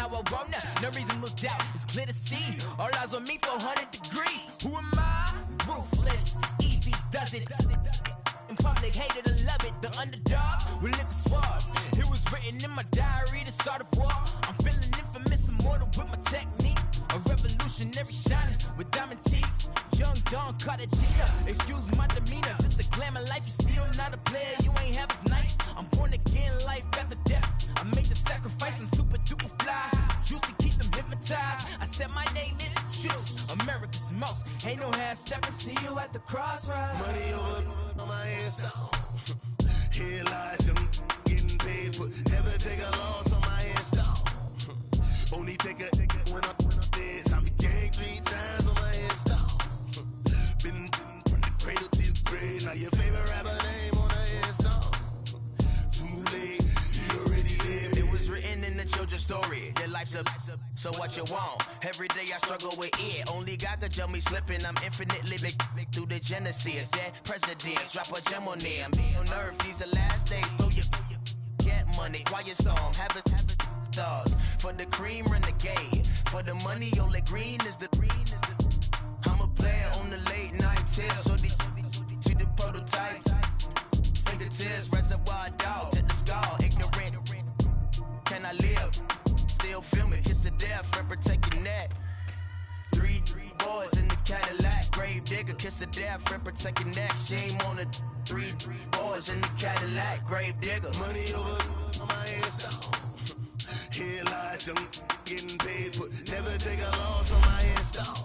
how I want now. No reasonable doubt, it's clear to see. All eyes on me, 400 degrees. Who am I? Ruthless, easy does it. In public, hated or love it. The underdogs with liquor swabs. It was written in my diary to start a war. I'm feeling infamous, immortal with my technique. A revolutionary shining with diamond teeth. Young Don Cartagena, excuse my demeanor. This the glamour life, you still not a player. You ain't half as nice. I'm born again, life after death. I made the sacrifice and super duper fly. Juicy, keep them hypnotized. I said my name is Juice, America's most. Ain't no half stepping. See you at the crossroads. Money over on my headstone. Here lies young, getting paid for. Never take a loss on my headstone. Only take a when I'm dead. I became 3 times on my headstone. Been from the cradle to the grave. Now your favorite rapper name on the headstone. Too late, you already lived. It was written in the children's story. Their life's up, so what you want? Every day I struggle with it. Only God could jump me slipping. I'm infinitely big through the genesis. Dead presidents, drop a gem on them. On earth, these the last days. Throw your get money, quiet storm. Have it stars. For the cream, renegade. For the money, only green is the. I'm a player on the late night tips. So these see the prototype. Fingertips, reservoir dog. Check the skull, ignorant. Can I live? Still film it, kiss to death, and protect your neck. 3 boys in the Cadillac, grave digger, kiss to death, and protect your neck. Shame on the 3 boys in the Cadillac, grave digger. Money over on my headstone. Here lies young, getting paid for. Never take a loss on my headstone.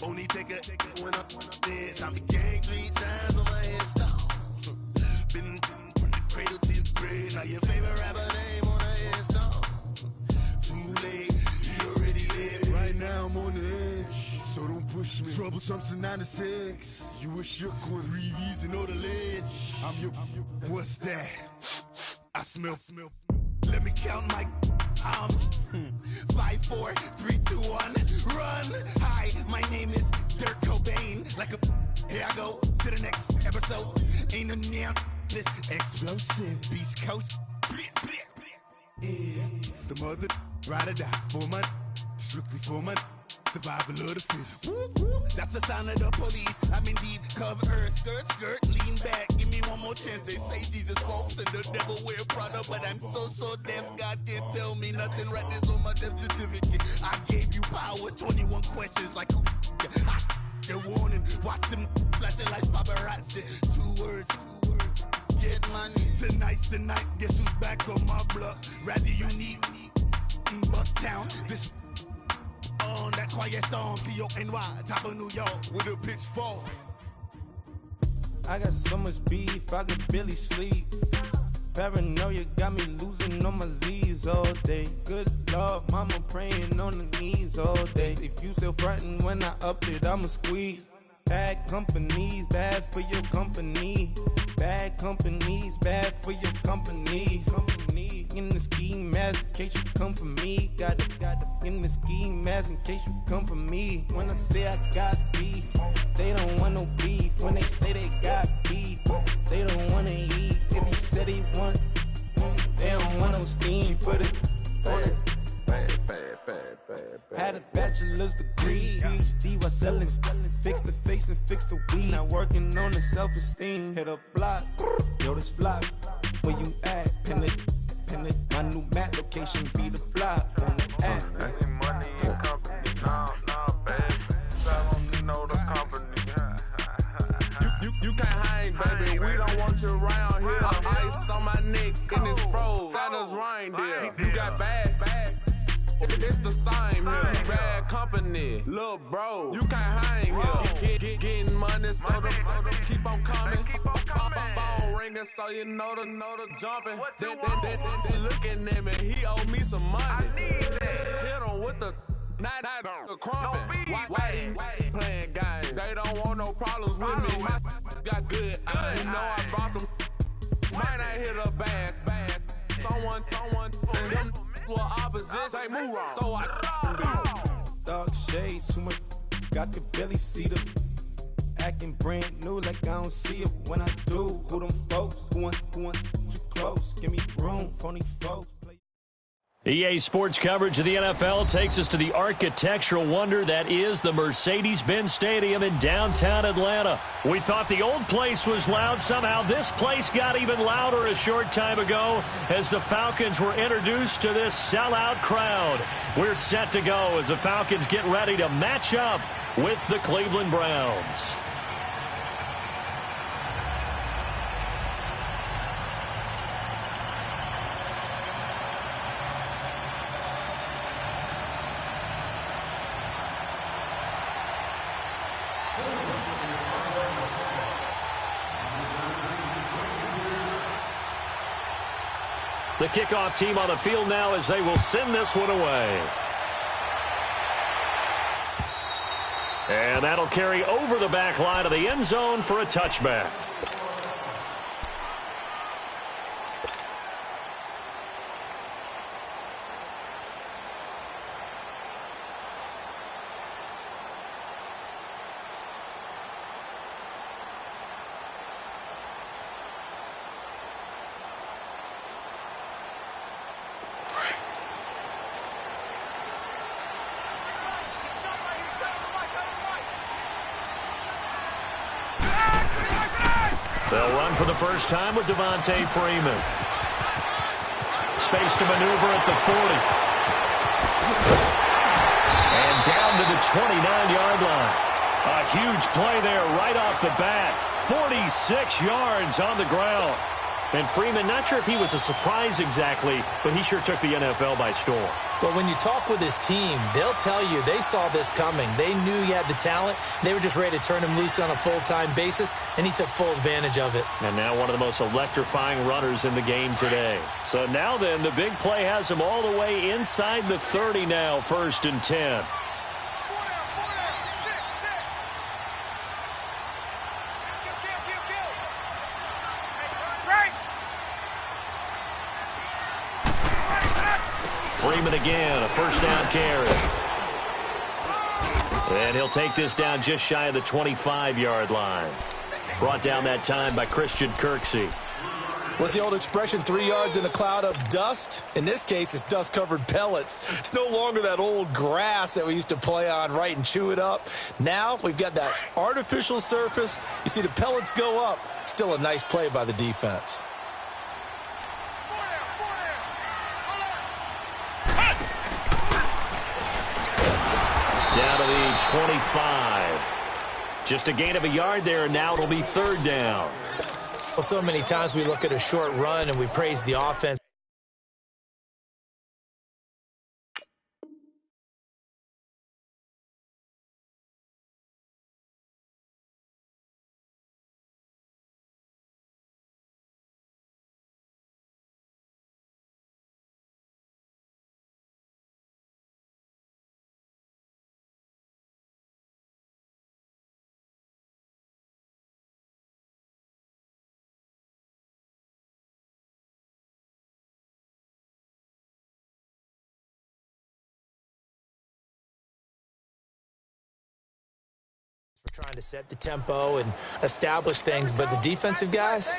Only take a when I'm dead. I became 3 times on my headstone. Been from the cradle to the grave. Now your favorite rapper name on the headstone. Too late, you already lived. Right now I'm on the edge, so don't push me. Troublesome to 9 to 6. You a shook one, Reeves and all the ledge. I'm your. What's that? I smell. Let me count my. 5, 4, 3, 2, 1, run. Hi, my name is Dirk Cobain. Like a. Here I go to the next episode. Ain't no damn this explosive Beast Coast. Yeah. The mother ride or die for money, strictly for money. Survival of the fittest. That's the sound of the police. I'm indeed cover earth, skirt, lean back. Give me one more chance. They say Jesus walks and the devil wear Prada, but I'm so deaf. God can't tell me nothing. Right this on my death certificate. I gave you power. 21 questions like who? They're warning. Watch them flashing like paparazzi. 2 words. Get money. Tonight's the night. Guess who's back on my block? Rather you need Bucktown. This on that quiet storm. T-O-N-Y, top of New York with a pitchfork. I got so much beef, I could barely sleep. Paranoia got me losing on my Z's all day. Good Lord, mama praying on the knees all day. If you still frontin' when I up it, I'ma squeeze. Bad companies, bad for your company. Bad companies, bad for your company. In the ski mask in case you come for me. Got it in the ski mask in case you come for me. When I say I got beef, they don't want no beef. When they say they got beef, they don't wanna eat. If you said they want, they don't want no steam. Put it on it. Had a bachelor's degree, PhD while selling, fix the face and fix the weed. Now working on the self-esteem. Hit a block, yo this flop. Where you at? Pin it. My new map location be the flop on the app. Making money in company, nah, baby. I don't need no the company. You can't hang, baby. We don't want you around here. Ice on my neck and it's froze. Santa's reindeer. You got bad. It's the same here. You bad company, little bro. You can't hang here. Getting money, so the keep on coming. Phone ringing, so you know the jumping. They looking at me. He owe me some money. Hit him with the night crumping. Why they playing games? They don't want no problems with me. My got good. I know I brought them. Might not hit a bad. Someone send them. Well, opposition, they move wrong. So I Dark shades, too much. Got the belly see the acting brand new, like I don't see it when I do. Who them folks? Who want too close? Give me room, phony folks. EA Sports coverage of the NFL takes us to the architectural wonder that is the Mercedes-Benz Stadium in downtown Atlanta. We thought the old place was loud. Somehow this place got even louder a short time ago as the Falcons were introduced to this sellout crowd. We're set to go as the Falcons get ready to match up with the Cleveland Browns. The kickoff team on the field now as they will send this one away. And that'll carry over the back line of the end zone for a touchback. They'll run for the first time with Devontae Freeman. Space to maneuver at the 40. And down to the 29-yard line. A huge play there right off the bat. 46 yards on the ground. And Freeman, not sure if he was a surprise exactly, but he sure took the NFL by storm. Well, when you talk with his team, they'll tell you they saw this coming. They knew he had the talent. They were just ready to turn him loose on a full-time basis, and he took full advantage of it. And now one of the most electrifying runners in the game today. So now then, the big play has him all the way inside the 30 now, 1st and 10. Freeman again, a first down carry. And he'll take this down just shy of the 25-yard line. Brought down that time by Christian Kirksey. What's the old expression, 3 yards in a cloud of dust? In this case, it's dust-covered pellets. It's no longer that old grass that we used to play on, right, and chew it up. Now we've got that artificial surface. You see the pellets go up. Still a nice play by the defense. Down to the 25. Just a gain of a yard there, and now it'll be 3rd down. Well, so many times we look at a short run and we praise the offense. We're trying to set the tempo and establish things, but the defensive guys,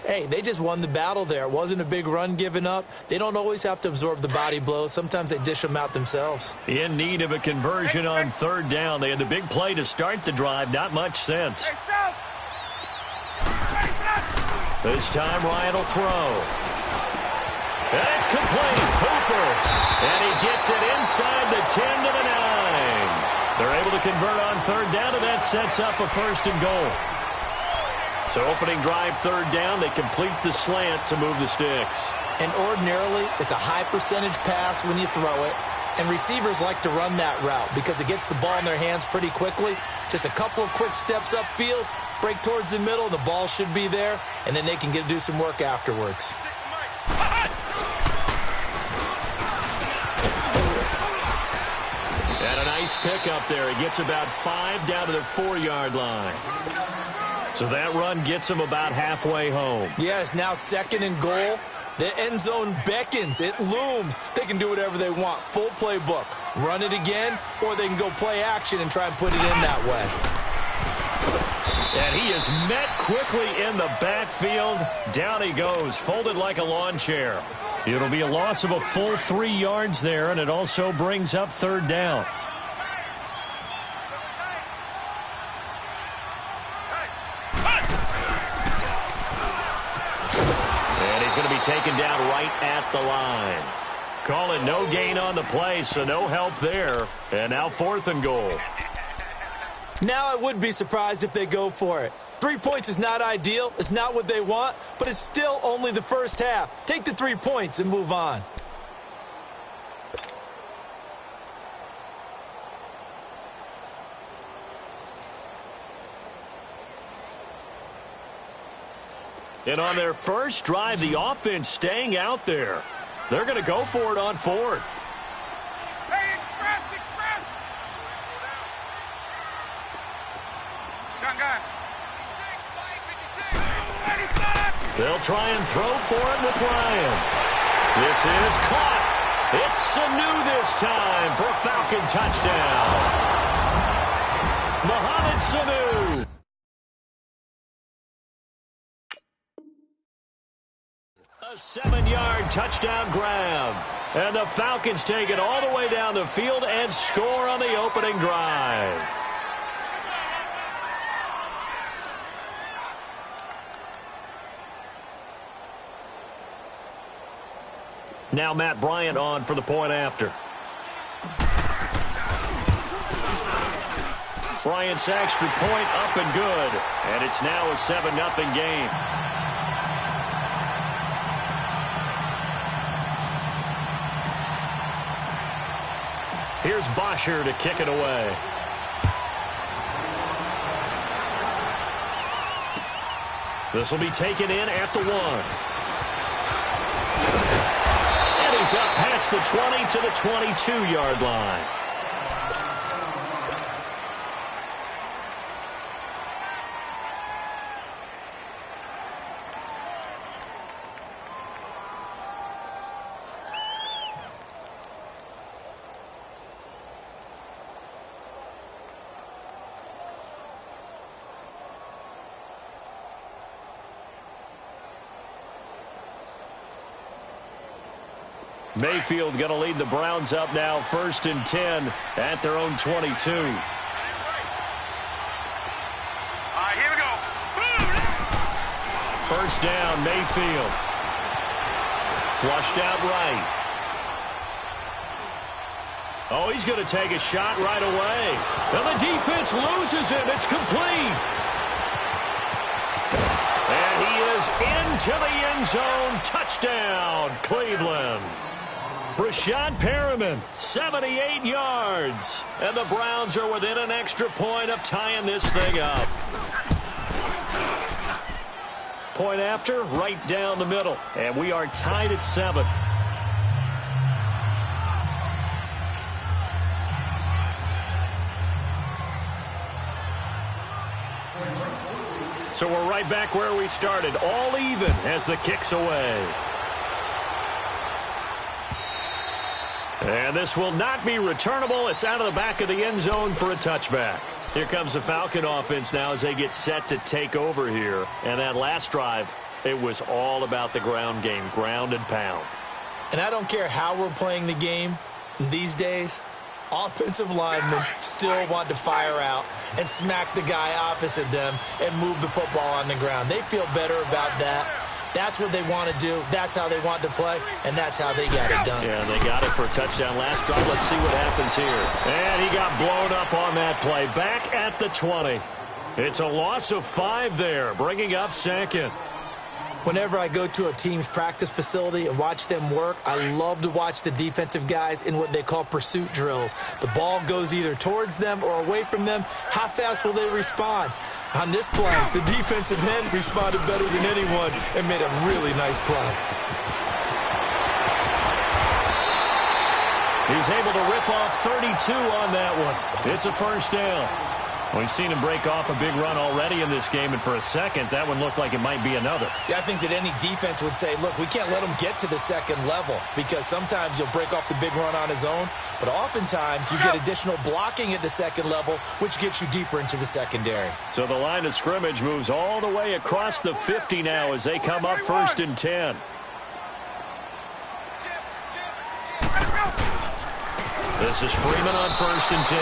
hey, they just won the battle there. It wasn't a big run given up. They don't always have to absorb the body blows. Sometimes they dish them out themselves. In need of a conversion on 3rd down. They had the big play to start the drive. Not much sense. This time Ryan will throw. And it's complete. Hooper. And he gets it inside the 10 to the 9. They're able to convert on 3rd down, and that sets up a 1st and goal. So opening drive 3rd down, they complete the slant to move the sticks. And ordinarily, it's a high percentage pass when you throw it. And receivers like to run that route because it gets the ball in their hands pretty quickly. Just a couple of quick steps upfield, break towards the middle, and the ball should be there. And then they can do some work afterwards. And a nice pick up there. He gets about 5 down to the 4-yard line. So that run gets him about halfway home. Yeah, it's now 2nd and goal. The end zone beckons. It looms. They can do whatever they want. Full playbook. Run it again, or they can go play action and try and put it in that way. And he is met quickly in the backfield. Down he goes, folded like a lawn chair. It'll be a loss of a full 3 yards there, and it also brings up 3rd down. And he's going to be taken down right at the line. Call it no gain on the play, so no help there. And now 4th and goal. Now I would be surprised if they go for it. 3 points is not ideal. It's not what they want, but it's still only the first half. Take the 3 points and move on. And on their first drive, the offense staying out there. They're going to go for it on 4th. Hey, express! Gun. They'll try and throw for it with Ryan. This is caught. It's Sanu this time for a Falcon touchdown. Mohamed Sanu. A 7-yard touchdown grab. And the Falcons take it all the way down the field and score on the opening drive. Now Matt Bryant on for the point after. Bryant's extra point up and good. And it's now a 7-0 game. Here's Bosher to kick it away. This will be taken in at the 1. And he's up past the 20 to the 22-yard line. Mayfield going to lead the Browns up now, 1st and 10 at their own 22. All right, here we go. First down, Mayfield. Flushed out right. Oh, he's going to take a shot right away. And the defense loses him. It's complete. And he is into the end zone. Touchdown, Cleveland. Rashad Perriman, 78 yards. And the Browns are within an extra point of tying this thing up. Point after, right down the middle. And we are tied at 7. So we're right back where we started, all even as the kick's away. And this will not be returnable. It's out of the back of the end zone for a touchback. Here comes the Falcon offense now as they get set to take over here. And that last drive, it was all about the ground game, ground and pound. And I don't care how we're playing the game these days, offensive linemen still want to fire out and smack the guy opposite them and move the football on the ground. They feel better about that. That's what they want to do. That's how they want to play, and that's how they got it done. Yeah, they got it for a touchdown last drive. Let's see what happens here. And he got blown up on that play. Back at the 20. It's a loss of 5 there, bringing up 2nd. Whenever I go to a team's practice facility and watch them work, I love to watch the defensive guys in what they call pursuit drills. The ball goes either towards them or away from them. How fast will they respond? On this play, the defensive end responded better than anyone and made a really nice play. He's able to rip off 32 on that one. It's a first down. We've seen him break off a big run already in this game, and for a second, that one looked like it might be another. Yeah, I think that any defense would say, look, we can't let him get to the second level because sometimes he'll break off the big run on his own, but oftentimes you get additional blocking at the second level, which gets you deeper into the secondary. So the line of scrimmage moves all the way across the 50 now as they come up 1st and 10. This is Freeman on 1st and 10.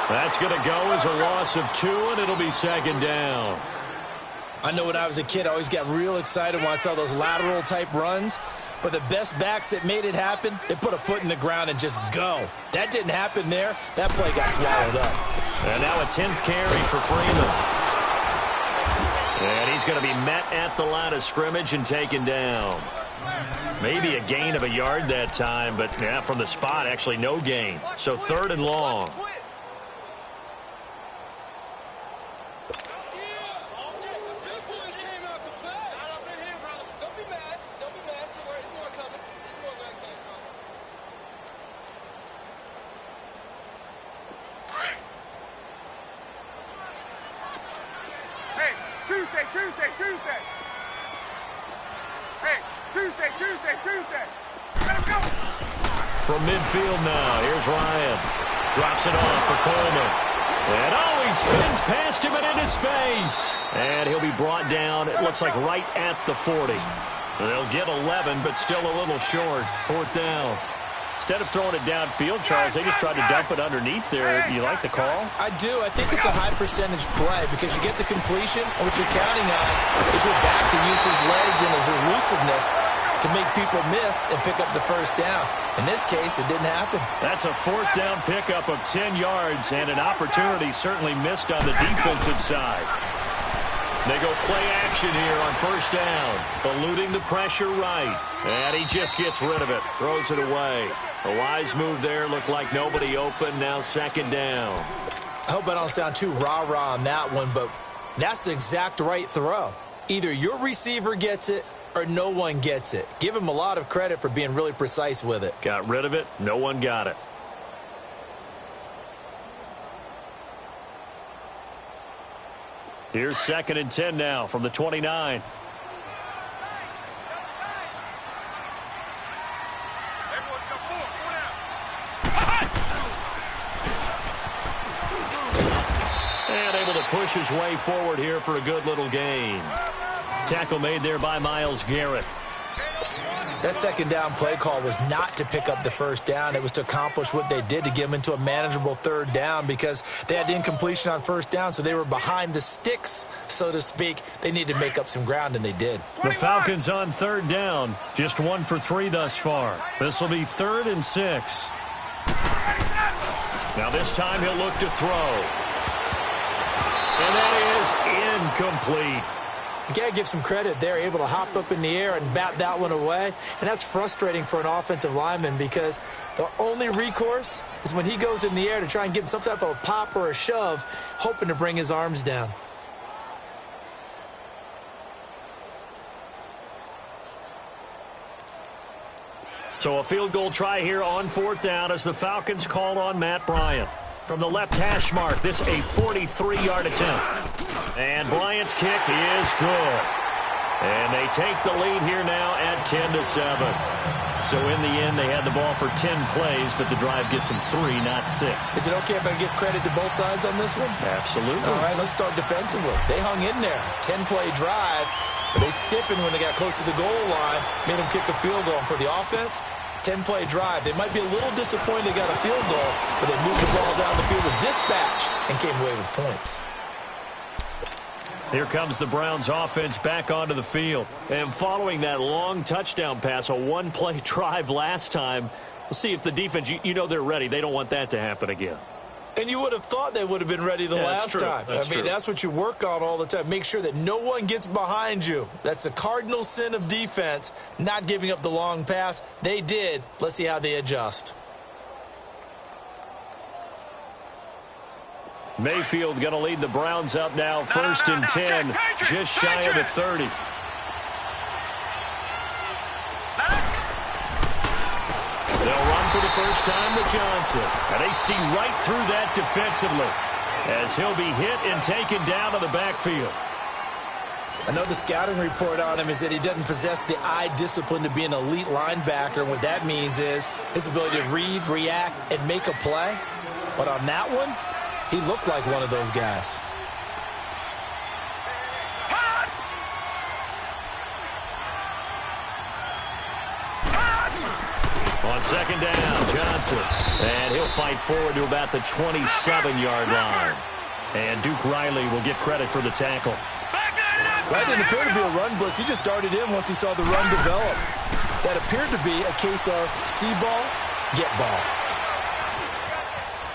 That's going to go as a loss of 2, and it'll be 2nd down. I know when I was a kid, I always got real excited when I saw those lateral-type runs. But the best backs that made it happen, they put a foot in the ground and just go. That didn't happen there. That play got swallowed up. And now a 10th carry for Freeman. And he's going to be met at the line of scrimmage and taken down. Maybe a gain of a yard that time, but yeah, from the spot, actually no gain. So 3rd and long. Tuesday. Hey, Tuesday. Let's go. From midfield now, here's Ryan. Drops it off for Coleman. And he spins past him and into space. And he'll be brought down, it looks like right at the 40. They'll get 11, but still a little short. 4th down. Instead of throwing it downfield, Charles, they just tried to dump it underneath there. You like the call? I do. I think it's a high-percentage play because you get the completion, and what you're counting on is your back to use his legs and his elusiveness to make people miss and pick up the 1st down. In this case, it didn't happen. That's a 4th down pickup of 10 yards and an opportunity certainly missed on the defensive side. They go play action here on 1st down, eluding the pressure right. And he just gets rid of it, throws it away. A wise move there, looked like nobody open, now 2nd down. I hope I don't sound too rah-rah on that one, but that's the exact right throw. Either your receiver gets it or no one gets it. Give him a lot of credit for being really precise with it. Got rid of it, no one got it. Here's 2nd and 10 now from the 29. And able to push his way forward here for a good little gain. Tackle made there by Myles Garrett. That 2nd down play call was not to pick up the 1st down. It was to accomplish what they did to get them into a manageable 3rd down because they had incompletion on 1st down, so they were behind the sticks, so to speak. They needed to make up some ground, and they did. The Falcons on 3rd down. Just 1 for 3 thus far. This will be 3rd and 6. Now this time he'll look to throw. And that is incomplete. You got to give some credit. They're able to hop up in the air and bat that one away. And that's frustrating for an offensive lineman because the only recourse is when he goes in the air to try and give him some type of a pop or a shove, hoping to bring his arms down. So a field goal try here on 4th down as the Falcons call on Matt Bryant. From the left hash mark, this a 43-yard attempt. And Bryant's kick is good. And they take the lead here now at 10-7. So in the end, they had the ball for 10 plays, but the drive gets them 3, not 6. Is it okay if I give credit to both sides on this one? Absolutely. All right, let's start defensively. They hung in there. 10-play drive, but they stiffened when they got close to the goal line, made them kick a field goal. And for the offense, 10-play drive. They might be a little disappointed they got a field goal, but they moved the ball down the field with dispatch and came away with points. Here comes the Browns offense back onto the field. And following that long touchdown pass, a 1-play drive last time, we'll see if the defense, you know they're ready. They don't want that to happen again. And you would have thought they would have been ready the last time. That's what you work on all the time. Make sure that no one gets behind you. That's the cardinal sin of defense, not giving up the long pass. They did. Let's see how they adjust. Mayfield going to lead the Browns up now, 1st and 10, just shy of the 30. They'll run for the first time with Johnson. And they see right through that defensively as he'll be hit and taken down to the backfield. I know the scouting report on him is that he doesn't possess the eye discipline to be an elite linebacker. And what that means is his ability to read, react, and make a play. But on that one, he looked like one of those guys. On second down, Johnson. And he'll fight forward to about the 27-yard line. And Duke Riley will get credit for the tackle. That didn't appear to be a run blitz. He just darted in once he saw the run develop. That appeared to be a case of see ball, get ball.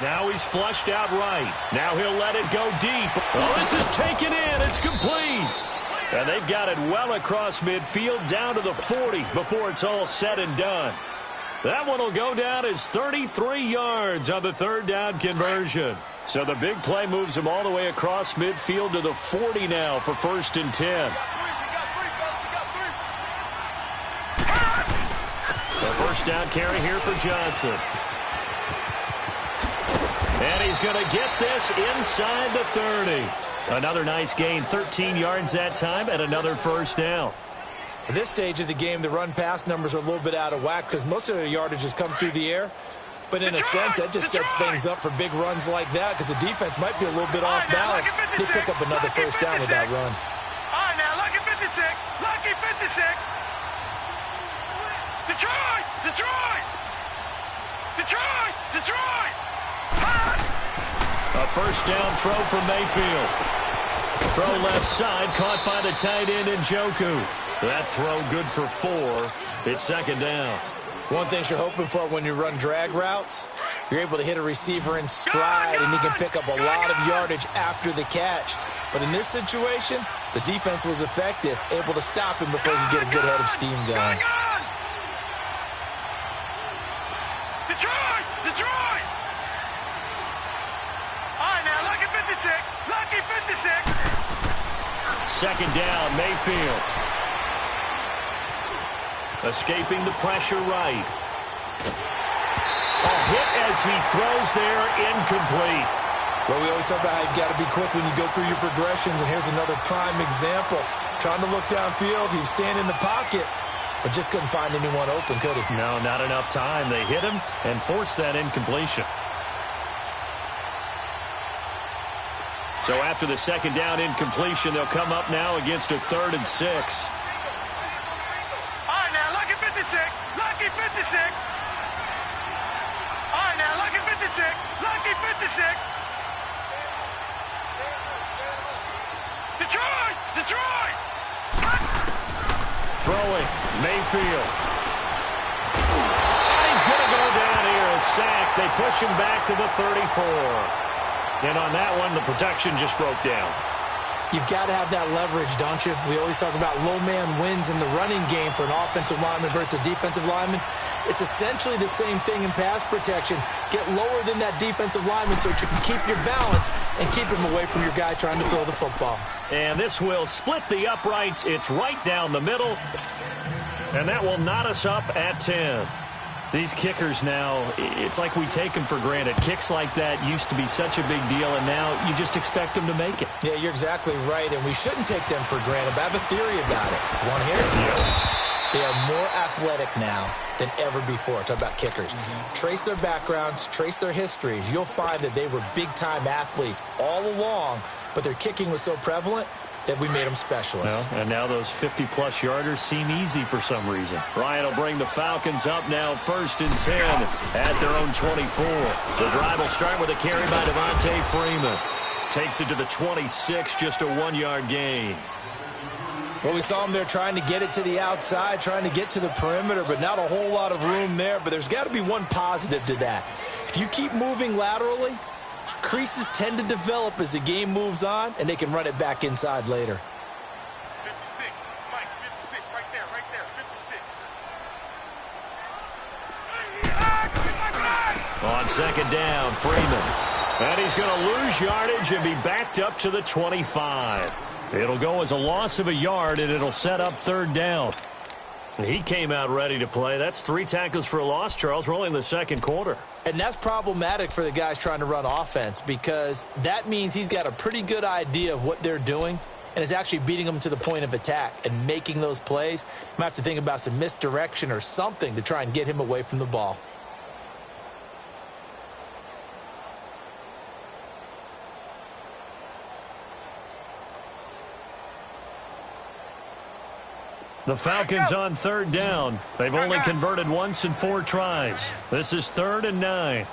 Now he's flushed out right. Now he'll let it go deep. Oh, this is taken in. It's complete. And they've got it well across midfield down to the 40 before it's all said and done. That one will go down as 33 yards on the third down conversion. So the big play moves him all the way across midfield to the 40 now for 1st and 10. The first down carry here for Johnson. And he's going to get this inside the 30. Another nice gain, 13 yards that time, and another first down. At this stage of the game, the run-pass numbers are a little bit out of whack because most of the yardage has come through the air. But in a sense, that just sets things up for big runs like that because the defense might be a little bit off balance. They pick up another first down with that run. All right, now, lucky 56. Lucky 56. Detroit! Detroit! Detroit! Detroit! A first down throw for Mayfield. Throw left side, caught by the tight end Njoku. That throw good for 4. It's second down. One thing you're hoping for when you run drag routes, you're able to hit a receiver in stride, and he can pick up a lot of yardage after the catch. But in this situation, the defense was effective, able to stop him before he could get a good head of steam going. Detroit! Detroit! All right, now, lucky 56. Lucky 56. Second down, Mayfield. Escaping the pressure right. A hit as he throws there, incomplete. Well, we always talk about how you've got to be quick when you go through your progressions, and here's another prime example. Trying to look downfield, he was standing in the pocket, but just couldn't find anyone open, could he? No, not enough time. They hit him and forced that incompletion. So after the second down incompletion, they'll come up now against a 3rd and 6. Lucky 56. All right, now, lucky 56. Lucky 56. Detroit! Detroit! Throwing, Mayfield. And he's going to go down here, a sack. They push him back to the 34. And on that one, the protection just broke down. You've got to have that leverage, don't you? We always talk about low man wins in the running game for an offensive lineman versus a defensive lineman. It's essentially the same thing in pass protection. Get lower than that defensive lineman so that you can keep your balance and keep him away from your guy trying to throw the football. And this will split the uprights. It's right down the middle. And that will knot us up at 10. These kickers now, it's like we take them for granted. Kicks like that used to be such a big deal, and now you just expect them to make it. Yeah, you're exactly right, and we shouldn't take them for granted. But I have a theory about it. You want to hear it? Yeah. They are more athletic now than ever before. Talk about kickers. Trace their backgrounds, trace their histories. You'll find that they were big-time athletes all along, but their kicking was so prevalent that we made them specialists. Well, and now those 50-plus yarders seem easy for some reason. Ryan will bring the Falcons up now 1st and 10 at their own 24. The drive will start with a carry by Devontae Freeman. Takes it to the 26, just a 1-yard gain. Well, we saw him there trying to get it to the outside, trying to get to the perimeter, but not a whole lot of room there. But there's got to be one positive to that. If you keep moving laterally, creases tend to develop as the game moves on, and they can run it back inside later. 56, Mike, 56, right there, 56. On second down, Freeman. And he's going to lose yardage and be backed up to the 25. It'll go as a loss of a yard, and it'll set up 3rd down. He came out ready to play. That's 3 tackles for a loss, Charles, rolling the second quarter. And that's problematic for the guys trying to run offense because that means he's got a pretty good idea of what they're doing and is actually beating them to the point of attack and making those plays. You might have to think about some misdirection or something to try and get him away from the ball. The Falcons on third down. They've only converted once in 4 tries. This is 3rd and 9.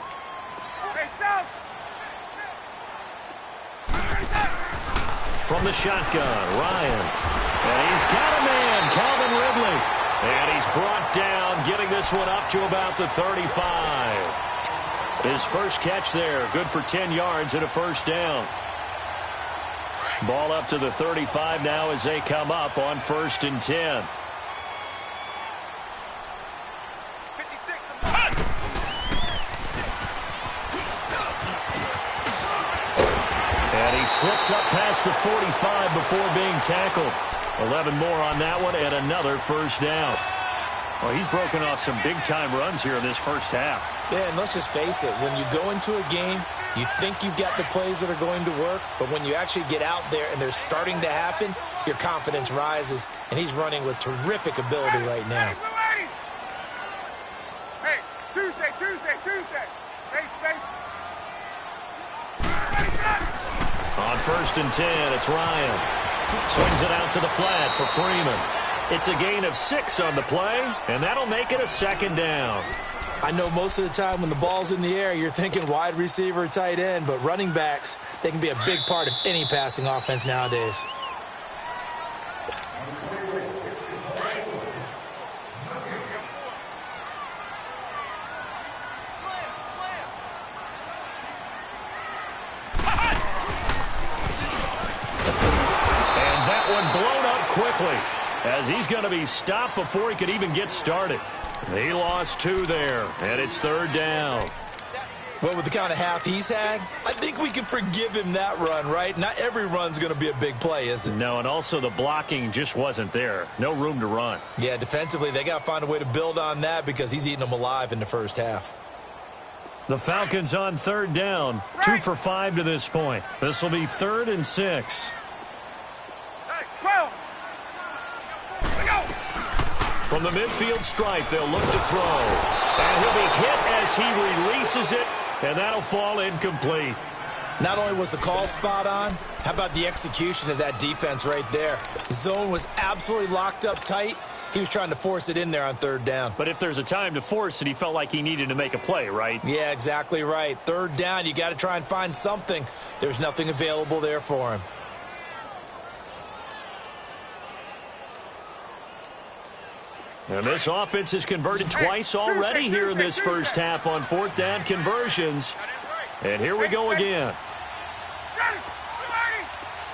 From the shotgun, Ryan. And he's got a man, Calvin Ridley. And he's brought down, getting this one up to about the 35. His first catch there, good for 10 yards and a first down. Ball up to the 35 now as they come up on 1st and 10. And he slips up past the 45 before being tackled. 11 more on that one and another first down. Well, he's broken off some big-time runs here in this first half. Yeah, and let's just face it. When you go into a game, you think you've got the plays that are going to work, but when you actually get out there and they're starting to happen, your confidence rises, and he's running with terrific ability right now. Hey, Tuesday. Space. On 1st and 10, it's Ryan. Swings it out to the flat for Freeman. It's a gain of 6 on the play, and that'll make it a 2nd down. I know most of the time when the ball's in the air, you're thinking wide receiver, tight end, but running backs, they can be a big part of any passing offense nowadays. And that one blown up quickly, as he's going to be stopped before he could even get started. He lost 2 there, and it's 3rd down. Well, with the kind of half he's had, I think we can forgive him that run, right? Not every run's going to be a big play, is it? No, and also the blocking just wasn't there. No room to run. Yeah, defensively, they got to find a way to build on that because he's eating them alive in the first half. The Falcons on 3rd down, 2 for 5 to this point. This will be 3rd and 6. Hey, 12. From the midfield stripe, they'll look to throw. And he'll be hit as he releases it, and that'll fall incomplete. Not only was the call spot on, how about the execution of that defense right there? The zone was absolutely locked up tight. He was trying to force it in there on 3rd down. But if there's a time to force it, he felt like he needed to make a play, right? Yeah, exactly right. 3rd down, you got to try and find something. There's nothing available there for him. And this offense has converted twice already here in this first half on 4th down conversions. And here we go again. Ready.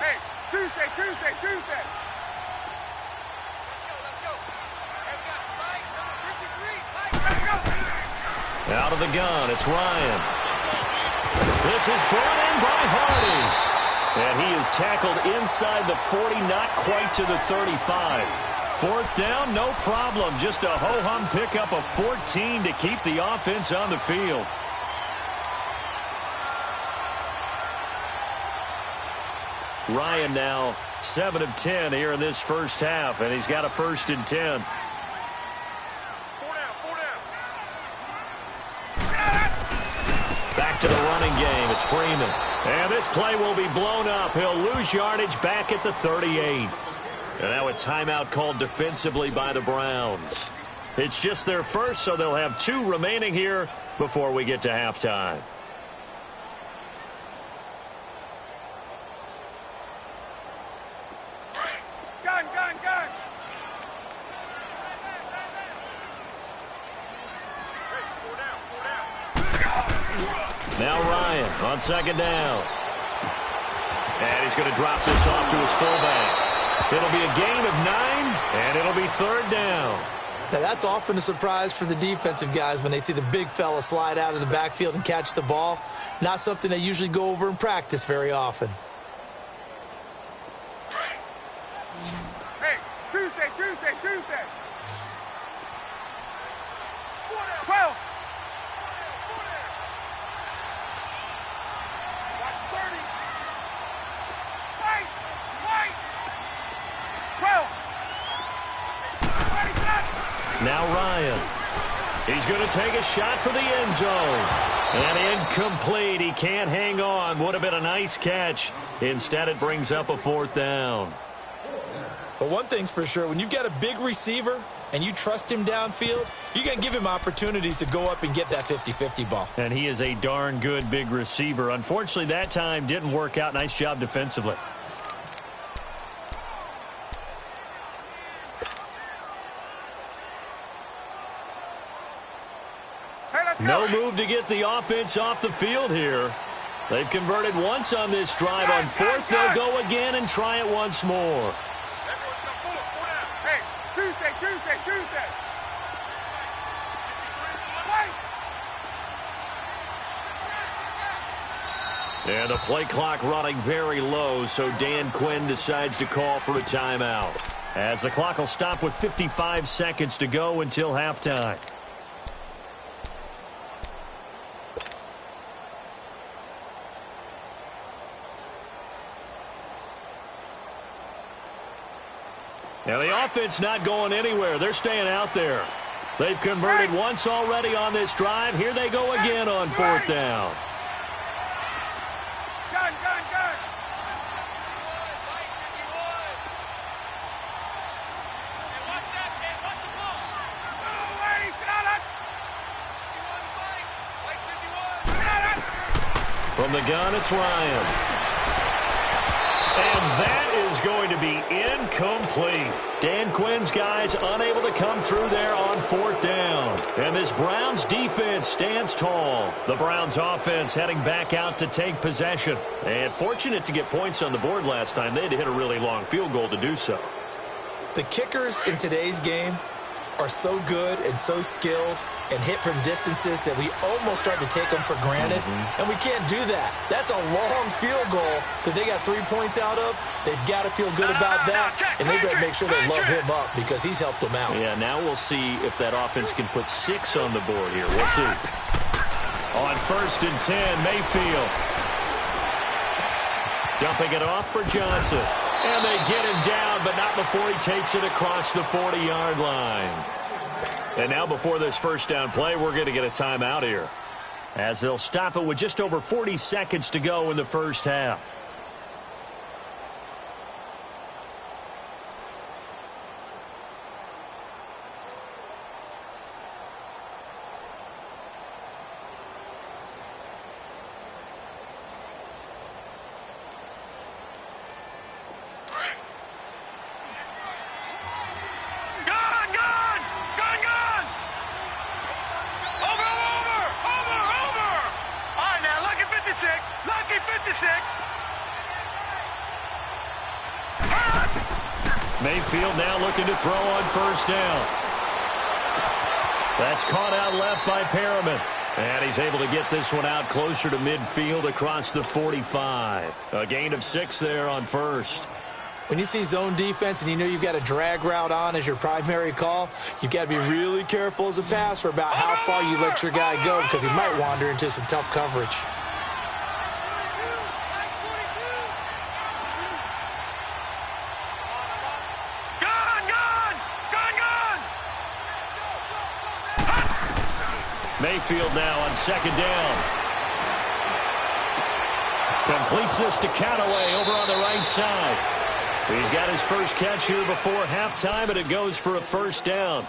Hey, Tuesday. Let's go. Hey, we got Mike, number 53. Mike. Out of the gun, it's Ryan. This is brought in by Hardy. And he is tackled inside the 40, not quite to the 35. 4th down, no problem. Just a ho-hum pickup of 14 to keep the offense on the field. Ryan now 7 of 10 here in this first half, and he's got a 1st and 10. 4 down. Back to the running game. It's Freeman. And this play will be blown up. He'll lose yardage back at the 38. And now a timeout called defensively by the Browns. It's just their first, so they'll have 2 remaining here before we get to halftime. Gun. Hey, 4 down. Now Ryan on 2nd down. And he's going to drop this off to his fullback. It'll be a gain of 9, and it'll be 3rd down. Now, that's often a surprise for the defensive guys when they see the big fella slide out of the backfield and catch the ball. Not something they usually go over in practice very often. Hey, Tuesday. 12. Watch 30. Wait. 12. Now Ryan. He's going to take a shot for the end zone. And incomplete. He can't hang on. Would have been a nice catch. Instead, it brings up a 4th down. But one thing's for sure, when you've got a big receiver and you trust him downfield, you're going to give him opportunities to go up and get that 50-50 ball. And he is a darn good big receiver. Unfortunately, that time didn't work out. Nice job defensively. No move to get the offense off the field here. They've converted once on this drive. On fourth, they'll go again and try it once more. Hey, Tuesday. And the play clock running very low, so Dan Quinn decides to call for a timeout. As the clock will stop with 55 seconds to go until halftime. Now the offense not going anywhere. They're staying out there. They've converted once already on this drive. Here they go again on fourth down. Gun. Watch that, man. Watch the ball. No way, From the gun, it's Ryan. And that is going to be incomplete. Dan Quinn's guys unable to come through there on fourth down. And this Browns defense stands tall. The Browns offense heading back out to take possession. And fortunate to get points on the board last time. They had to hit a really long field goal to do so. The kickers in today's game are so good and so skilled and hit from distances that we almost start to take them for granted. And we can't do that. That's a long field goal that they got 3 points out of. They've got to feel good about that, and they better make sure they love him up because he's helped them out. Yeah, now we'll see if that offense can put 6 on the board here. We'll see. On 1st and 10, Mayfield. Dumping it off for Johnson. And they get him down, but not before he takes it across the 40-yard line. And now before this first down play, we're going to get a timeout here, as they'll stop it with just over 40 seconds to go in the first half. Mayfield now looking to throw on first down. That's caught out left by Perriman. And he's able to get this one out closer to midfield across the 45. A gain of 6 there on first. When you see zone defense and you know you've got a drag route on as your primary call, you've got to be really careful as a passer about how far you let your guy go because he might wander into some tough coverage. Mayfield now on second down. Completes this to Callaway over on the right side. He's got his first catch here before halftime, and it goes for a first down.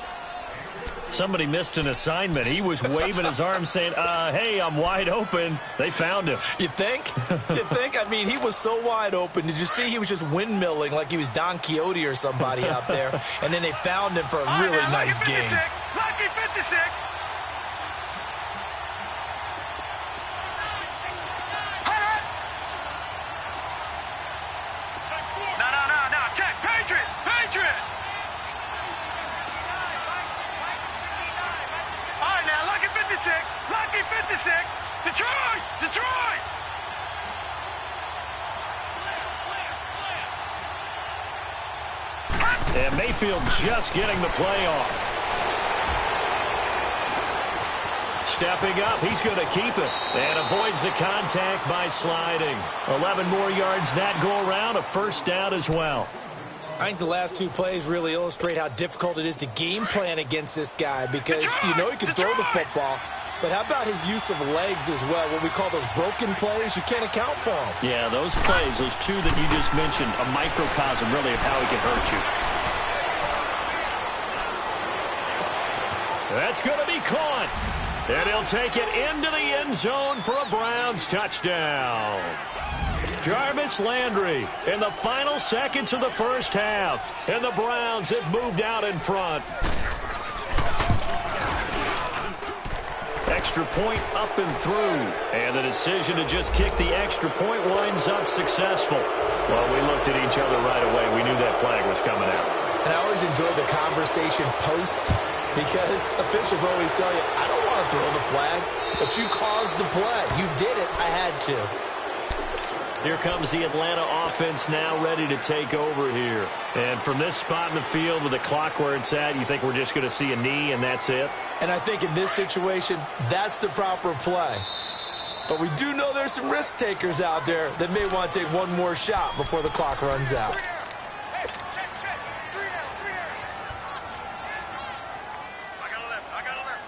Somebody missed an assignment. He was waving his arm saying, hey, I'm wide open. They found him. You think? You think? I mean, he was so wide open. Did you see he was just windmilling like he was Don Quixote or somebody out there? And then they found him for a really nice game. Lucky 56. Lucky 56. Detroit. And Mayfield just getting the play off. Stepping up, he's going to keep it. And avoids the contact by sliding. 11 more yards that go around, a first down as well. I think the last 2 plays really illustrate how difficult it is to game plan against this guy because you know he can throw the football. But how about his use of legs as well? What we call those broken plays, you can't account for them. Yeah, those plays, those two that you just mentioned, a microcosm really of how he can hurt you. That's going to be caught. And he'll take it into the end zone for a Browns touchdown. Jarvis Landry in the final seconds of the first half. And the Browns have moved out in front. Extra point up and through. And the decision to just kick the extra point winds up successful. Well, we looked at each other right away. We knew that flag was coming out. And I always enjoy the conversation post, because officials always tell you, I don't want to throw the flag, but you caused the play. You did it. I had to. Here comes the Atlanta offense now ready to take over here. And from this spot in the field with the clock where it's at, you think we're just going to see a knee and that's it? And I think in this situation, that's the proper play. But we do know there's some risk takers out there that may want to take one more shot before the clock runs out. Hey, check. 3 down. I got 11.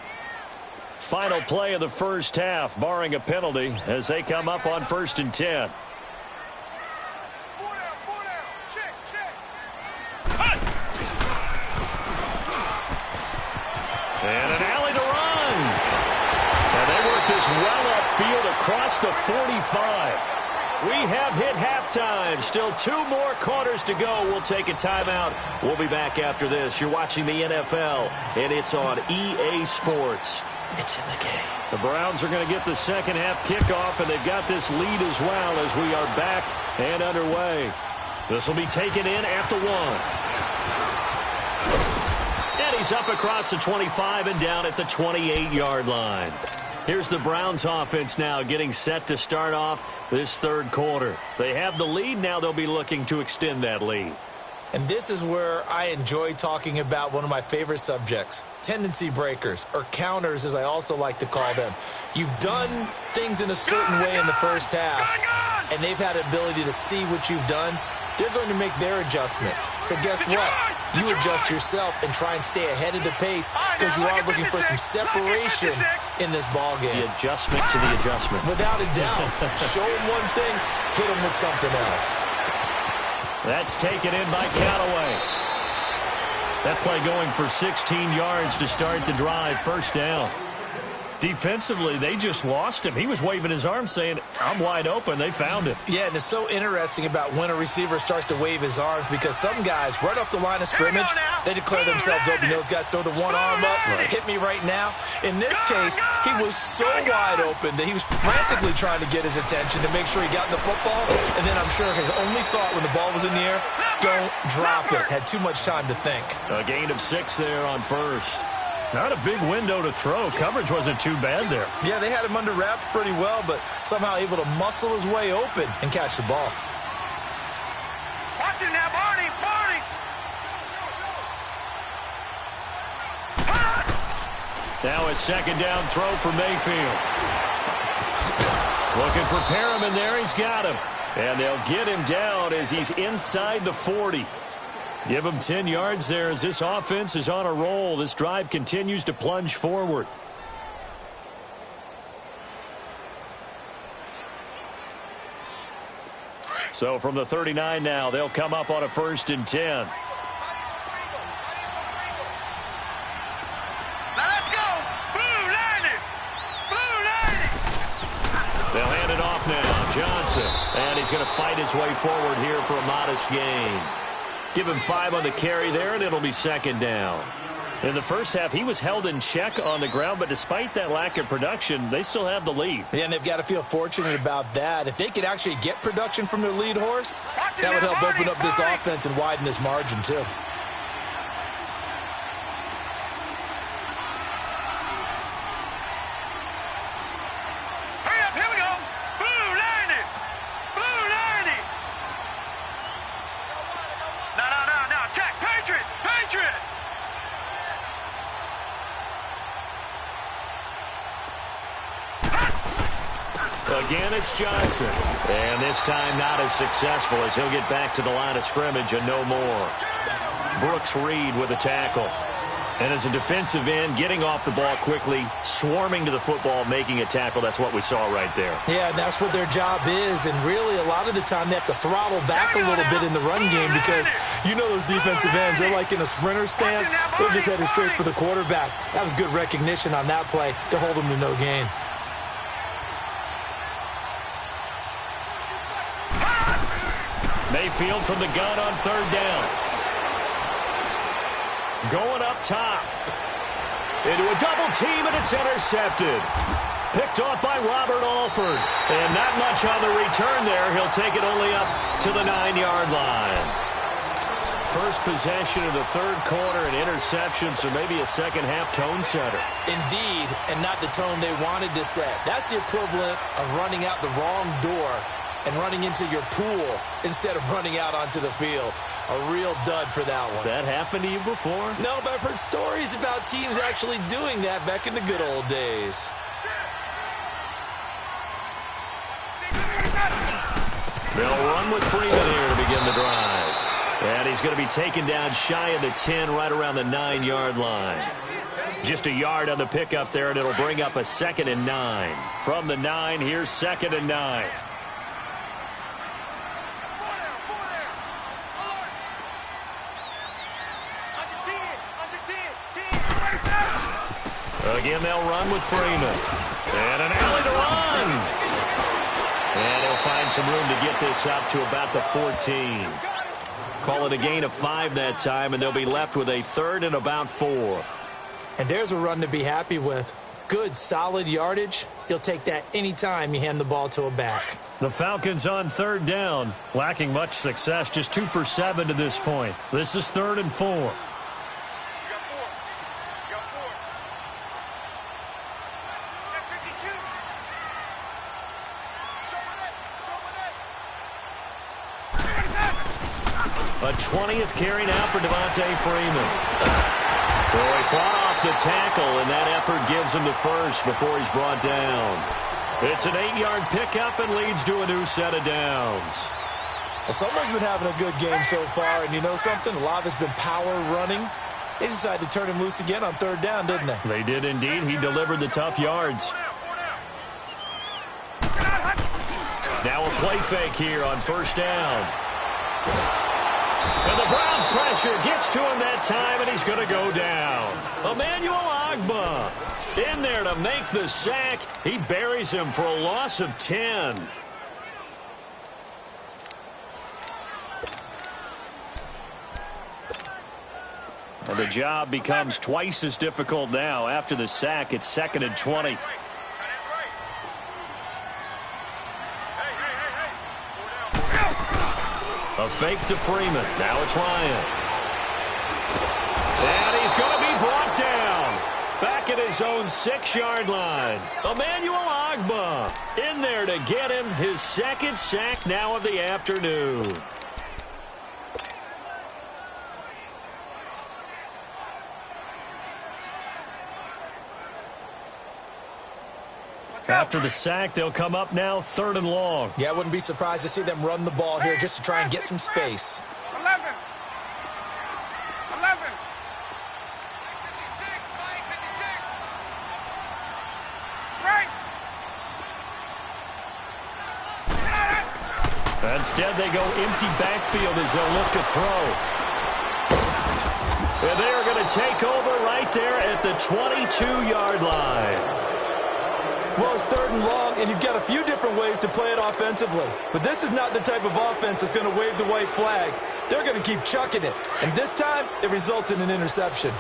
Final play of the first half, barring a penalty, as they come up on 1st and 10. 4 down. Check. And an alley to run. And they work this well upfield across the 45. We have hit halftime. Still 2 more quarters to go. We'll take a timeout. We'll be back after this. You're watching the NFL, and it's on EA Sports. It's in the game. The Browns are going to get the second half kickoff, and they've got this lead as well as we are back and underway. This will be taken in at the 1. And he's up across the 25 and down at the 28-yard line. Here's the Browns offense now getting set to start off this third quarter. They have the lead. Now they'll be looking to extend that lead. And this is where I enjoy talking about one of my favorite subjects, tendency breakers, or counters as I also like to call them. You've done things in a certain way in the first half, and they've had the ability to see what you've done. They're going to make their adjustments. So guess what? You adjust yourself and try and stay ahead of the pace, because you are looking for some separation in this ball game. The adjustment to the adjustment. Without a doubt. Show them one thing, hit them with something else. That's taken in by Callaway. That play going for 16 yards to start the drive. First down. Defensively, they just lost him. He was waving his arms saying, I'm wide open. They found him. Yeah, and it's so interesting about when a receiver starts to wave his arms, because some guys, right off the line of scrimmage, they declare themselves open. Those guys throw the one arm up, hit me right now. In this case, he was so wide open that he was frantically trying to get his attention to make sure he got the football. And then I'm sure his only thought when the ball was in the air, don't drop it. Had too much time to think. A gain of 6 there on first. Not a big window to throw. Coverage wasn't too bad there. Yeah, they had him under wraps pretty well, but somehow able to muscle his way open and catch the ball. Watch it now, Barney. Now a second down throw for Mayfield. Looking for Perriman there. He's got him. And they'll get him down as he's inside the 40. Give him 10 yards there as this offense is on a roll. This drive continues to plunge forward. So from the 39 now, they'll come up on a 1st and 10. They'll hand it off now. Johnson. And he's going to fight his way forward here for a modest gain. Give him 5 on the carry there, and it'll be second down. In the first half, he was held in check on the ground, but despite that lack of production, they still have the lead. Yeah, and they've got to feel fortunate about that. If they could actually get production from their lead horse, that would help open up this offense and widen this margin, too. Again, it's Johnson. And this time not as successful as he'll get back to the line of scrimmage and no more. Brooks Reed with a tackle. And as a defensive end, getting off the ball quickly, swarming to the football, making a tackle, that's what we saw right there. Yeah, and that's what their job is. And really, a lot of the time, they have to throttle back a little bit in the run game because you know those defensive ends, they're like in a sprinter stance. They're just headed straight for the quarterback. That was good recognition on that play to hold them to no gain. Mayfield from the gun on third down. Going up top. Into a double team, and it's intercepted. Picked off by Robert Alford. And not much on the return there. He'll take it only up to the 9-yard line. First possession of the third quarter, an interception, so maybe a second-half tone setter. Indeed, and not the tone they wanted to set. That's the equivalent of running out the wrong door and running into your pool instead of running out onto the field. A real dud for that one. Has that happened to you before? No, but I've heard stories about teams actually doing that back in the good old days. They'll run with Freeman here to begin the drive. And he's going to be taken down shy of the 10, right around the 9-yard line. Just a yard on the pickup there, and it'll bring up a 2nd and 9. From the 9, here's 2nd and 9. Again, they'll run with Freeman. And an alley to run. And he'll find some room to get this up to about the 14. Call it a gain of 5 that time, and they'll be left with a 3rd and about 4. And there's a run to be happy with. Good, solid yardage. You'll take that anytime you hand the ball to a back. The Falcons on third down, lacking much success, just 2 for 7 to this point. This is 3rd and 4. A 20th carry now for Devontae Freeman. So he fought off the tackle, and that effort gives him the first before he's brought down. It's an 8-yard pickup and leads to a new set of downs. Well, someone's been having a good game so far, and you know something? A lot of it's been power running. They decided to turn him loose again on third down, didn't they? They did indeed. He delivered the tough yards. Now a play fake here on first down. And the Browns' pressure gets to him that time, and he's going to go down. Emmanuel Ogbah in there to make the sack. He buries him for a loss of 10. And the job becomes twice as difficult now. After the sack, it's 2nd and 20. A fake to Freeman. Now it's Ryan. And he's going to be brought down. Back at his own 6-yard line. Emmanuel Ogbah in there to get him his 2nd sack now of the afternoon. After the sack, they'll come up now 3rd and long. Yeah, I wouldn't be surprised to see them run the ball here just to try and get some space. 11. 56, Mike, 56. Right. Instead, they go empty backfield as they'll look to throw. And they are going to take over right there at the 22-yard line. Well, it's 3rd and long, and you've got a few different ways to play it offensively. But this is not the type of offense that's going to wave the white flag. They're going to keep chucking it. And this time, it results in an interception.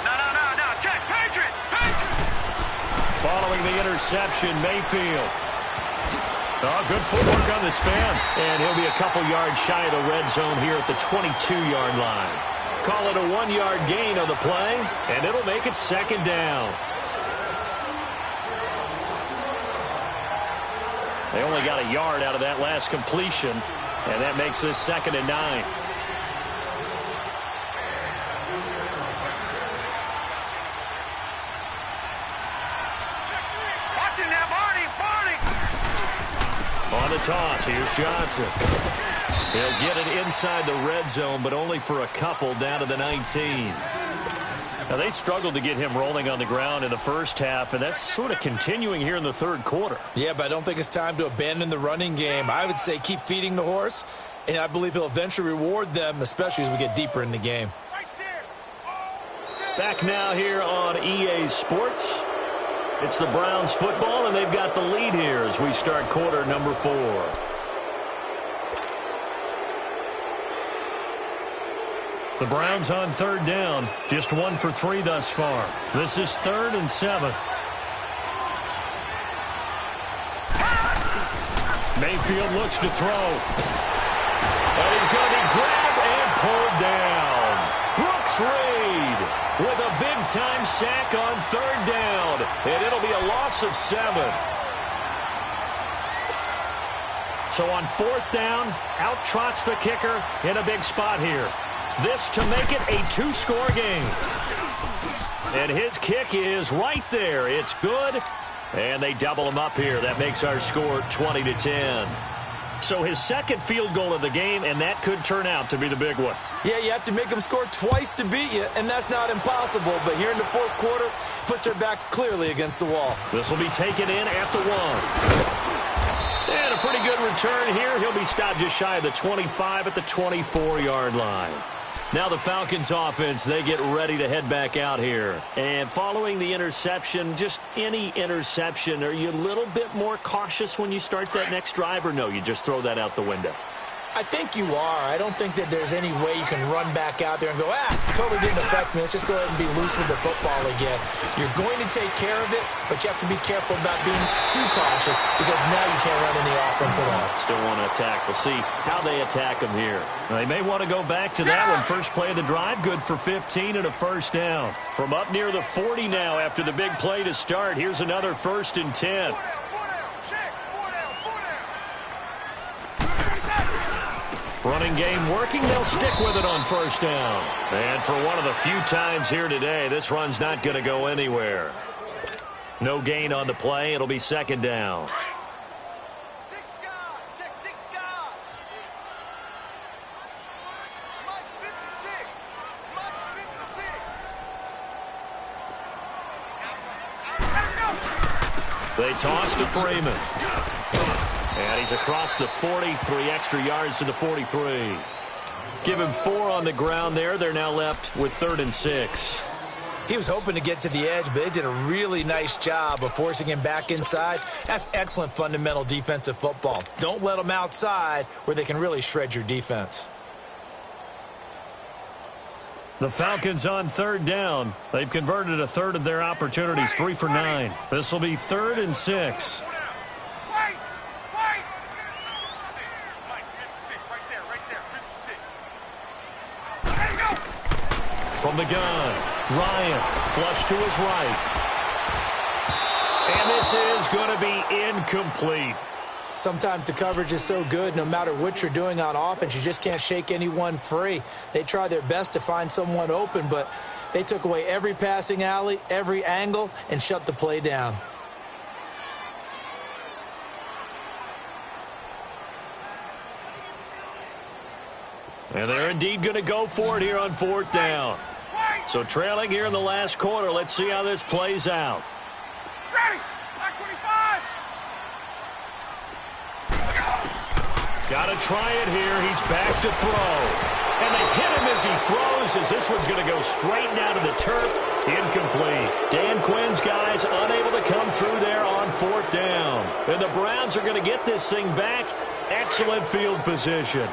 No. Check. Patriot. Following the interception, Mayfield. Oh, good footwork on the span. And he'll be a couple yards shy of the red zone here at the 22-yard line. Call it a 1-yard gain on the play, and it'll make it 2nd down. They only got a yard out of that last completion, and that makes this 2nd and 9. Watching that, Barney. On the toss, here's Johnson. He'll get it inside the red zone, but only for a couple down to the 19. Now, they struggled to get him rolling on the ground in the first half, and that's sort of continuing here in the third quarter. Yeah, but I don't think it's time to abandon the running game. I would say keep feeding the horse, and I believe he'll eventually reward them, especially as we get deeper in the game. Back now here on EA Sports. It's the Browns football, and they've got the lead here as we start quarter number 4. The Browns on third down, just 1 for 3 thus far. This is 3rd and 7. Mayfield looks to throw. And he's going to be grabbed and pulled down. Brooks Reed with a big-time sack on third down. And it'll be a loss of 7. So on 4th down, out trots the kicker in a big spot here. This to make it a 2-score game. And his kick is right there. It's good. And they double him up here. That makes our score 20-10. So his second field goal of the game, and that could turn out to be the big one. Yeah, you have to make them score twice to beat you, and that's not impossible. But here in the fourth quarter, puts their backs clearly against the wall. This will be taken in at the 1. And a pretty good return here. He'll be stopped just shy of the 25 at the 24-yard line. Now the Falcons offense, they get ready to head back out here. And following the interception, just any interception, are you a little bit more cautious when you start that next drive, or no, you just throw that out the window? I think you are. I don't think that there's any way you can run back out there and go, totally didn't affect me. Let's just go ahead and be loose with the football again. You're going to take care of it, but you have to be careful about being too cautious because now you can't run any offense at all. Still want to attack. We'll see how they attack them here. They may want to go back to that one. First play of the drive, good for 15 and a first down. From up near the 40 now after the big play to start, here's another 1st and 10. Running game working. They'll stick with it on first down. And for one of the few times here today, this run's not going to go anywhere. No gain on the play. It'll be 2nd down. They toss to Freeman. And he's across the 40, 3 extra yards to the 43. Give him 4 on the ground there. They're now left with 3rd and 6. He was hoping to get to the edge, but they did a really nice job of forcing him back inside. That's excellent fundamental defensive football. Don't let them outside where they can really shred your defense. The Falcons on 3rd down. They've converted a third of their opportunities, 3 for 9. This will be 3rd and 6. From the gun, Ryan, flush to his right. And this is going to be incomplete. Sometimes the coverage is so good, no matter what you're doing on offense, you just can't shake anyone free. They try their best to find someone open, but they took away every passing alley, every angle, and shut the play down. And they're indeed going to go for it here on 4th down. So trailing here in the last quarter. Let's see how this plays out. Got to try it here. He's back to throw. And they hit him as he throws, as this one's going to go straight down to the turf. Incomplete. Dan Quinn's guys unable to come through there on 4th down. And the Browns are going to get this thing back. Excellent field position.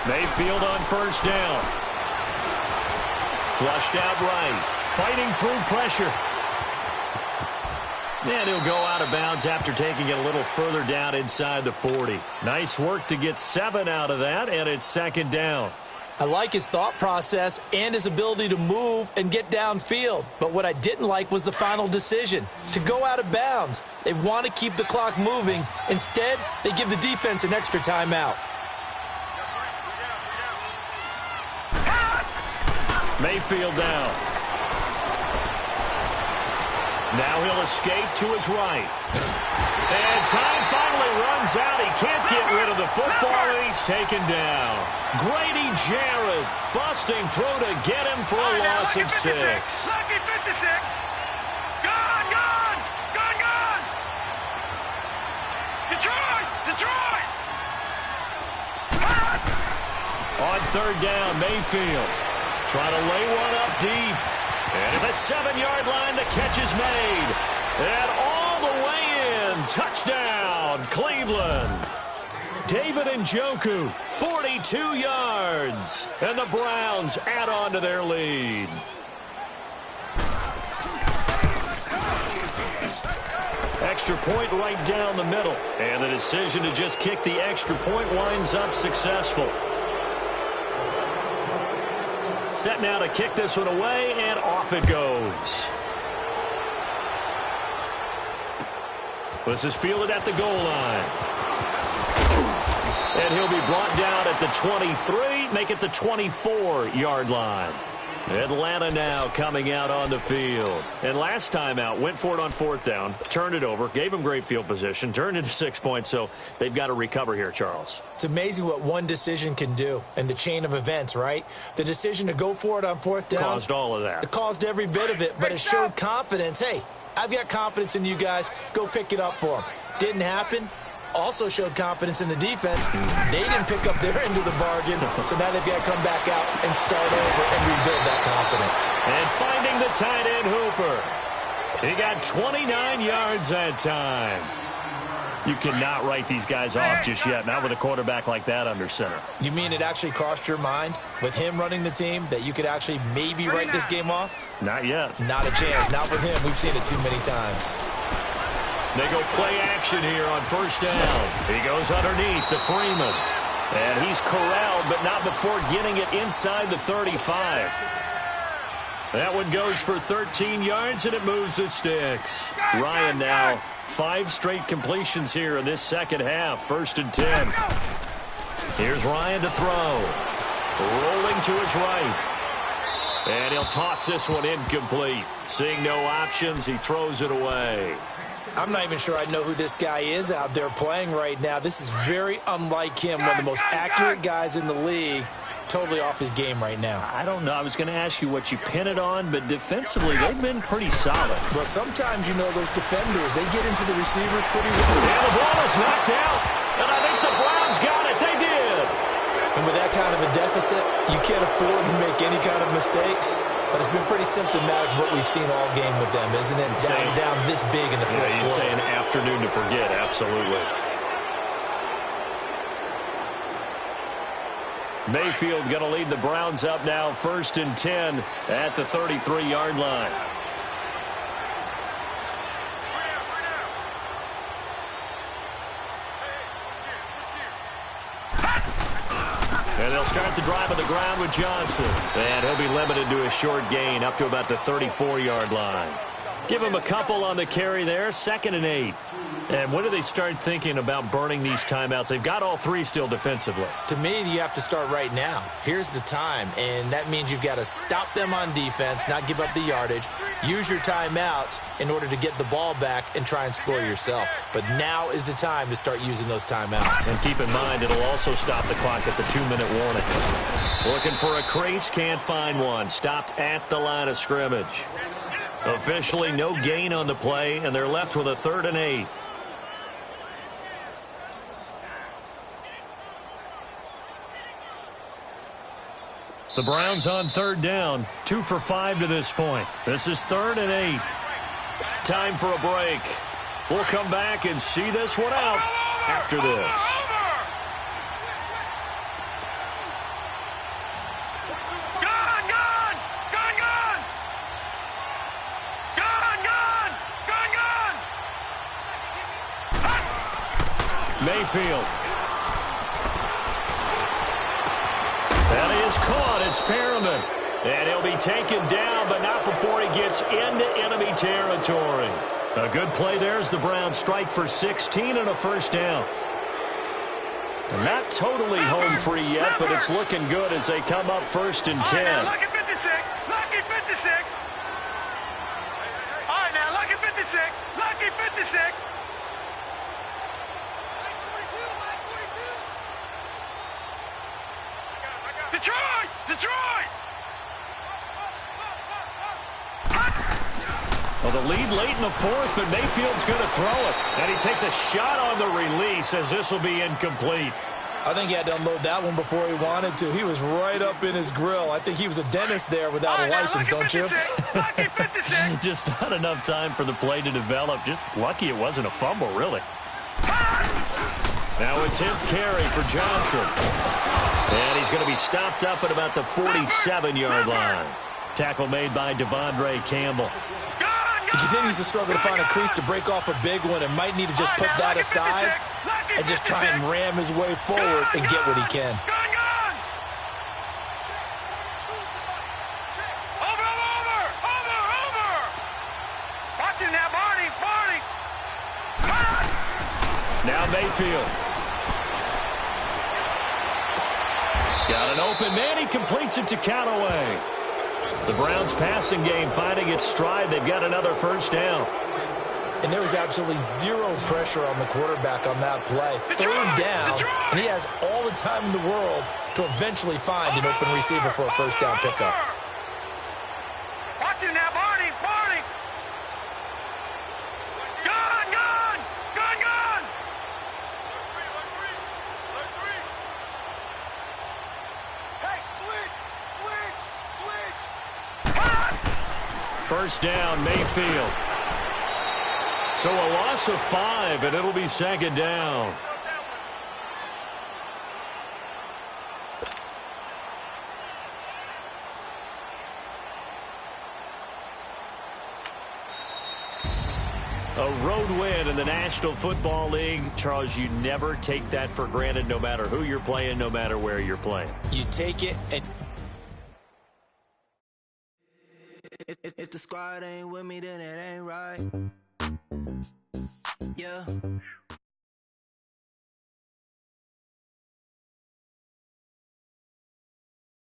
Mayfield on first down. Flushed out right. Fighting through pressure. And he'll go out of bounds after taking it a little further down inside the 40. Nice work to get 7 out of that, and it's 2nd down. I like his thought process and his ability to move and get downfield. But what I didn't like was the final decision, to go out of bounds. They want to keep the clock moving. Instead, they give the defense an extra timeout. Mayfield down. Now he'll escape to his right. And time finally runs out. He can't get rid of the football, and he's taken down. Grady Jarrett busting through to get him for a loss of 6. Lucky 56. Gone, gone, gone, gone. Detroit. On third down, Mayfield trying to lay one up deep. And at the 7-yard line, the catch is made. And all the way in. Touchdown, Cleveland. David Njoku, 42 yards. And the Browns add on to their lead. Extra point right down the middle. And the decision to just kick the extra point winds up successful. Set now to kick this one away, and off it goes. This is fielded at the goal line. And he'll be brought down at the 23, make it the 24-yard line. Atlanta now coming out on the field. And last time out, went for it on fourth down, turned it over, gave them great field position, turned into 6 points, so they've got to recover here, Charles. It's amazing what one decision can do in the chain of events, right? The decision to go for it on fourth down. Caused all of that. It caused every bit of it, but it showed confidence. Hey, I've got confidence in you guys. Go pick it up for them. Didn't happen. Also showed confidence in the defense. They didn't pick up their end of the bargain, so now they've got to come back out and start over and rebuild that confidence. And finding the tight end Hooper. He got 29 yards that time. You cannot write these guys off just yet, not with a quarterback like that under center. You mean it actually crossed your mind with him running the team that you could actually maybe write this game off? Not yet. Not a chance. Not with him. We've seen it too many times. They go play action here on first down. He goes underneath to Freeman. And he's corralled, but not before getting it inside the 35. That one goes for 13 yards, and it moves the sticks. Ryan now, 5 straight completions here in this second half. 1st and 10. Here's Ryan to throw. Rolling to his right. And he'll toss this one incomplete. Seeing no options, he throws it away. I'm not even sure I know who this guy is out there playing right now. This is very unlike him, one of the most accurate guys in the league. Totally off his game right now. I don't know. I was going to ask you what you pin it on, but defensively, they've been pretty solid. Well, sometimes, you know, those defenders, they get into the receivers pretty well. And the ball is knocked out, and I think the Browns got it. They did. And with that kind of a deficit, you can't afford to make any kind of mistakes. But it's been pretty symptomatic of what we've seen all game with them, isn't it? Down this big in the fourth quarter. You'd say an afternoon to forget, absolutely. Mayfield going to lead the Browns up now, 1st and 10 at the 33-yard line. And they'll start the drive on the ground with Johnson. And he'll be limited to a short gain up to about the 34-yard line. Give him a couple on the carry there, 2nd and 8. And when do they start thinking about burning these timeouts? They've got all 3 still defensively. To me, you have to start right now. Here's the time, and that means you've got to stop them on defense, not give up the yardage, use your timeouts in order to get the ball back and try and score yourself. But now is the time to start using those timeouts. And keep in mind, it'll also stop the clock at the 2-minute warning. Looking for a crease, can't find one. Stopped at the line of scrimmage. Officially no gain on the play, and they're left with a 3rd and 8. The Browns on 3rd down, 2 for 5 to this point. This is 3rd and 8. Time for a break. We'll come back and see this one out after this. Mayfield. That is caught. It's Perriman. And he'll be taken down, but not before he gets into enemy territory. A good play there as the Browns strike for 16 and a 1st down. Not totally home free yet, but it's looking good as they come up 1st and 10. Lucky 56. All right, now, Lucky 56. Lucky 56. Detroit! Detroit! Well, the lead late in the fourth, but Mayfield's going to throw it. And he takes a shot on the release as this will be incomplete. I think he had to unload that one before he wanted to. He was right up in his grill. I think he was a dentist there without a license, don't you? Just not enough time for the play to develop. Just lucky it wasn't a fumble, really. Now a 10th carry for Johnson. And he's going to be stopped up at about the 47-yard line. Tackle made by Devondre Campbell. He continues to struggle to find a crease to break off a big one and might need to just put that aside and just try and ram his way forward and get what he can. Over. Watch him now, Barney. Now Mayfield. He's got an open man. He completes it to Callaway. The Browns passing game finding its stride. They've got another first down. And there was absolutely zero pressure on the quarterback on that play. Third down, and he has all the time in the world to eventually find an open receiver for a first down pickup. Watch him now, Barney. Gun. Hey, switch. First down, Mayfield. So a loss of 5, and it'll be second down. A road win in the National Football League. Charles, you never take that for granted, no matter who you're playing, no matter where you're playing. You take it and... If the squad ain't with me, then it ain't right. Yeah.